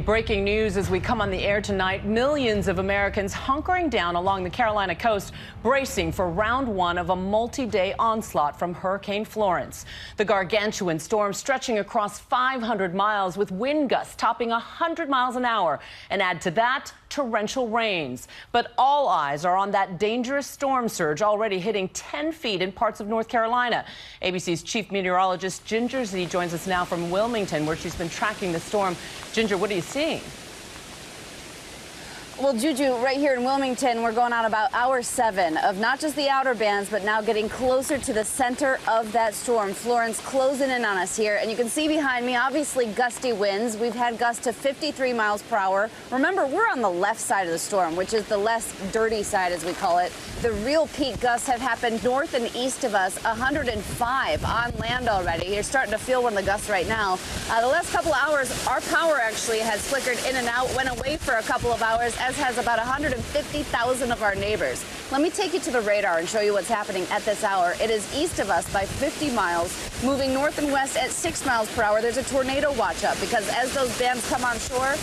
Breaking news as we come on the air tonight. Millions of Americans hunkering down along the Carolina coast, bracing for round one of a multi-day onslaught from Hurricane Florence. The gargantuan storm stretching across 500 miles with wind gusts topping 100 miles an hour. And add to that, torrential rains. But all eyes are on that dangerous storm surge already hitting 10 feet in parts of North Carolina. ABC's chief meteorologist Ginger Z joins us now from Wilmington, where she's been tracking the storm. Ginger, what are you seeing? Well, Juju, right here in Wilmington, we're going on about hour 7 of not just the outer bands, but now getting closer to the center of that storm. Florence closing in on us here. And you can see behind me, obviously, gusty winds. We've had gusts to 53 miles per hour. Remember, we're on the left side of the storm, which is the less dirty side, as we call it. The real peak gusts have happened north and east of us, 105 on land already. You're starting to feel one of the gusts right now. The last couple of hours, our power actually has flickered in and out, went away for a couple of hours, as has about 150,000 of our neighbors. Let me take you to the radar and show you what's happening at this hour. It is east of us by 50 miles, moving north and west at 6 miles per hour. There's a tornado watch up because as those bands come on shore,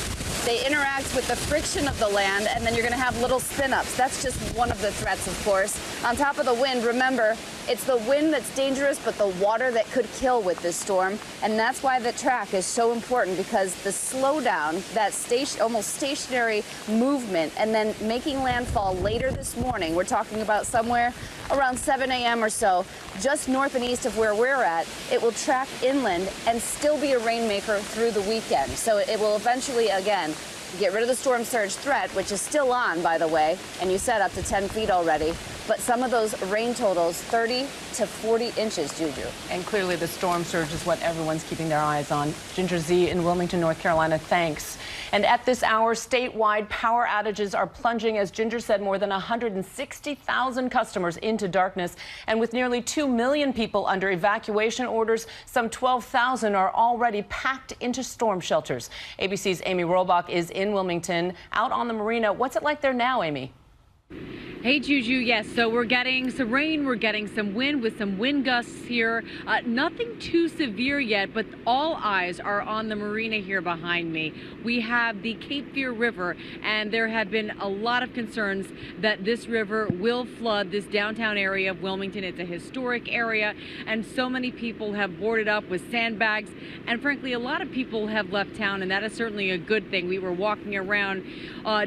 they interact with the friction of the land, and then you're going to have little spin-ups. That's just one of the threats, of course. On top of the wind, remember, it's the wind that's dangerous, but the water that could kill with this storm. And that's why the track is so important, because the slowdown, that almost stationary movement, and then making landfall later this morning, we're talking about somewhere around 7 a.m. or so, just north and east of where we're at, it will track inland and still be a rainmaker through the weekend. So it will eventually, again, get rid of the storm surge threat, which is still on, by the way, and you said up to 10 feet already. But some of those rain totals, 30 to 40 inches, Juju. And clearly the storm surge is what everyone's keeping their eyes on. Ginger Z in Wilmington, North Carolina, thanks. And at this hour, statewide power outages are plunging, as Ginger said, more than 160,000 customers into darkness. And with nearly 2 million people under evacuation orders, some 12,000 are already packed into storm shelters. ABC's Amy Robach is in Wilmington, out on the marina. What's it like there now, Amy? Hey, Juju. Yes, so we're getting some rain, we're getting some wind with some wind gusts here. Nothing too severe yet, but all eyes are on the marina here behind me. We have the Cape Fear River, and there have been a lot of concerns that this river will flood this downtown area of Wilmington. It's a historic area, and so many people have boarded up with sandbags, and frankly, a lot of people have left town, and that is certainly a good thing. We were walking around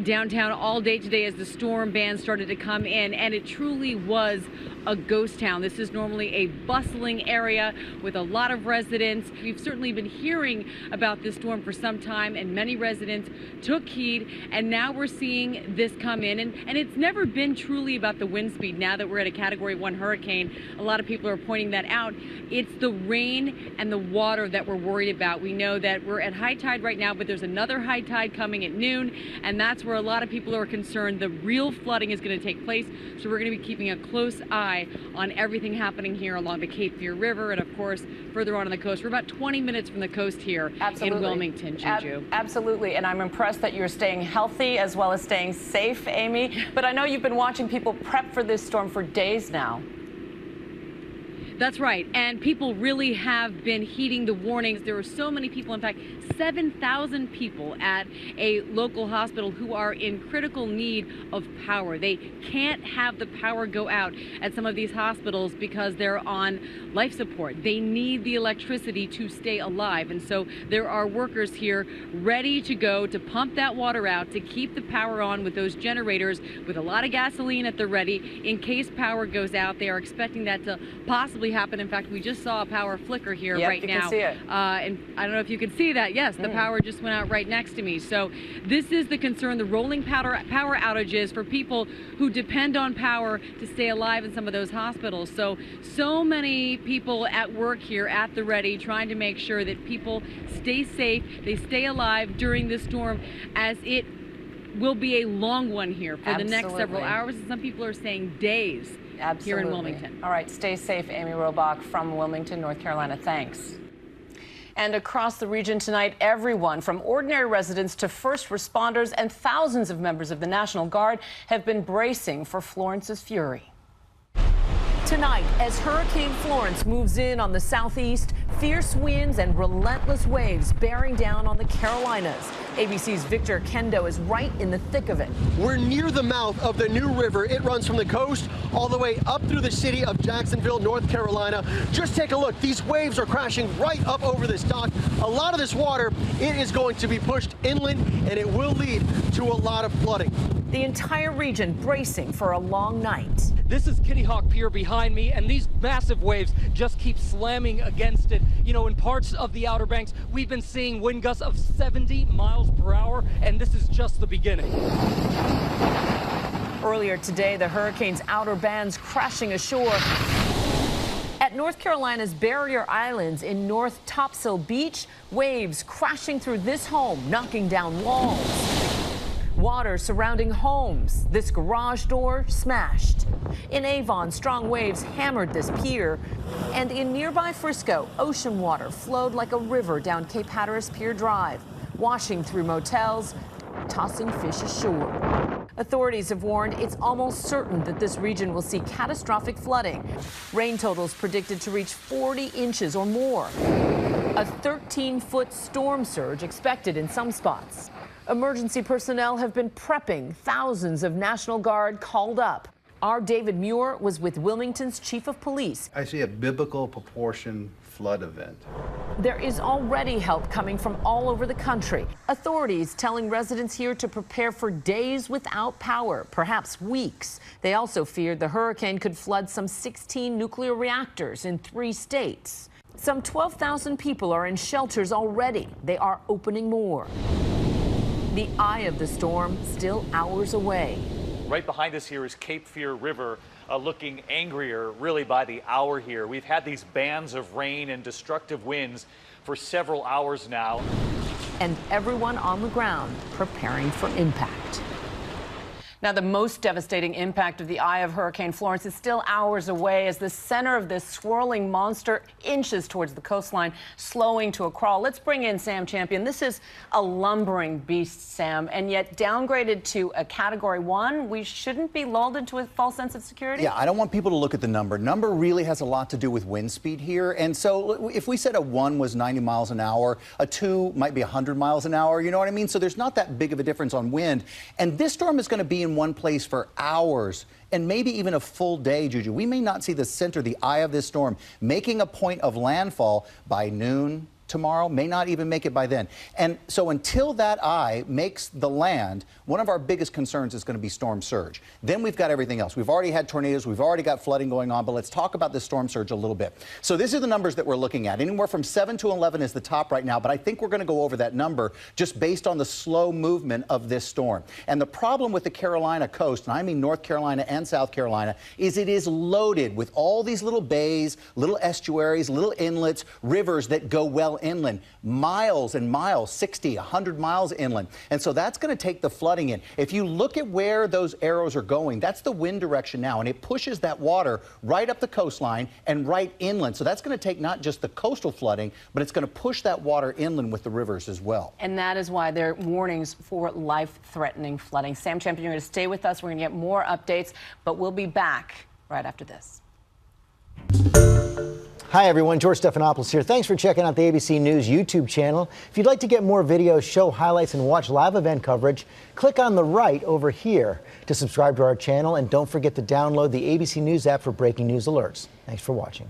downtown all day today as the storm band started to come in, and it truly was a ghost town. This is normally a bustling area with a lot of residents. We've certainly been hearing about this storm for some time, and many residents took heed, and now we're seeing this come in. And it's never been truly about the wind speed. Now that we're at a Category 1 hurricane, a lot of people are pointing that out. It's the rain and the water that we're worried about. We know that we're at high tide right now, but there's another high tide coming at noon, and that's where a lot of people are concerned the real flooding is going to take place. So we're going to be keeping a close eye on everything happening here along the Cape Fear River, and of course further on the coast. We're about 20 minutes from the coast here in Wilmington, Juju. Absolutely, and I'm impressed that you're staying healthy as well as staying safe, Amy. But I know you've been watching people prep for this storm for days now. That's right, and people really have been heeding the warnings. There are so many people, in fact, 7,000 people at a local hospital who are in critical need of power. They can't have the power go out at some of these hospitals because they're on life support. They need the electricity to stay alive, and so there are workers here ready to go to pump that water out, to keep the power on with those generators with a lot of gasoline at the ready in case power goes out. They are expecting that to possibly happen. In fact, we just saw a power flicker here right now. You can see it. And I don't know if you can see that. Yes, the power just went out right next to me. So this is the concern, the rolling power outages for people who depend on power to stay alive in some of those hospitals. So many people at work here at the ready trying to make sure that people stay safe, they stay alive during this storm, as it will be a long one here for the next several hours. And some people are saying days. Here in Wilmington. All right, stay safe, Amy Robach from Wilmington, North Carolina. Thanks. And across the region tonight, everyone from ordinary residents to first responders and thousands of members of the National Guard have been bracing for Florence's fury. Tonight, as Hurricane Florence moves in on the southeast, Fierce winds and relentless waves bearing down on the Carolinas. ABC's Victor Kendo is right in the thick of it. We're near the mouth of the New River. It runs from the coast all the way up through the city of Jacksonville, North Carolina. Just take a look. These waves are crashing right up over this dock. A lot of this water, it is going to be pushed inland, and it will lead to a lot of flooding. The entire region bracing for a long night. This is Kitty Hawk Pier behind me, and these massive waves just keep slamming against it. You know, in parts of the Outer Banks, we've been seeing wind gusts of 70 miles per hour, and this is just the beginning. Earlier today, the hurricane's outer bands crashing ashore at North Carolina's Barrier Islands in North Topsail Beach. Waves crashing through this home, knocking down walls. Water surrounding homes. This garage door smashed. In Avon, strong waves hammered this pier. And in nearby Frisco, ocean water flowed like a river down Cape Hatteras Pier Drive, washing through motels, tossing fish ashore. Authorities have warned it's almost certain that this region will see catastrophic flooding. Rain totals predicted to reach 40 inches or more. A 13-foot storm surge expected in some spots. Emergency personnel have been prepping. Thousands of National Guard called up. Our David Muir was with Wilmington's chief of police. I see a biblical proportion flood event. There is already help coming from all over the country. Authorities telling residents here to prepare for days without power, perhaps weeks. They also feared the hurricane could flood some 16 nuclear reactors in 3 states. Some 12,000 people are in shelters already. They are opening more. The eye of the storm still hours away. Right behind us here is Cape Fear River, looking angrier really by the hour here. We've had these bands of rain and destructive winds for several hours now. And everyone on the ground preparing for impact. Now, the most devastating impact of the eye of Hurricane Florence is still hours away as the center of this swirling monster inches towards the coastline, slowing to a crawl. Let's bring in Sam Champion. This is a lumbering beast, Sam, and yet downgraded to a Category 1. We shouldn't be lulled into a false sense of security? Yeah, I don't want people to look at the number. Number really has a lot to do with wind speed here. And so if we said a 1 was 90 miles an hour, a 2 might be 100 miles an hour, you know what I mean? So there's not that big of a difference on wind. And this storm is going to be in one place for hours and maybe even a full day, Juju. We may not see the center, the eye of this storm, making a point of landfall by noon tomorrow, may not even make it by then. And so until that eye makes the land, one of our biggest concerns is going to be storm surge. Then we've got everything else. We've already had tornadoes, we've already got flooding going on, but let's talk about this storm surge a little bit. So these are the numbers that we're looking at. Anywhere from 7 to 11 is the top right now, but I think we're going to go over that number just based on the slow movement of this storm. And the problem with the Carolina coast, and I mean North Carolina and South Carolina, is it is loaded with all these little bays, little estuaries, little inlets, rivers that go well inland, miles and miles, 60, 100 miles inland. And so that's going to take the flooding in. If you look at where those arrows are going, that's the wind direction now, and it pushes that water right up the coastline and right inland. So that's going to take not just the coastal flooding, but it's going to push that water inland with the rivers as well. And that is why there are warnings for life-threatening flooding. Sam Champion, you're going to stay with us. We're going to get more updates, but we'll be back right after this. Hi everyone, George Stephanopoulos here. Thanks for checking out the ABC News YouTube channel. If you'd like to get more videos, show highlights, and watch live event coverage, click on the right over here to subscribe to our channel, and don't forget to download the ABC News app for breaking news alerts. Thanks for watching.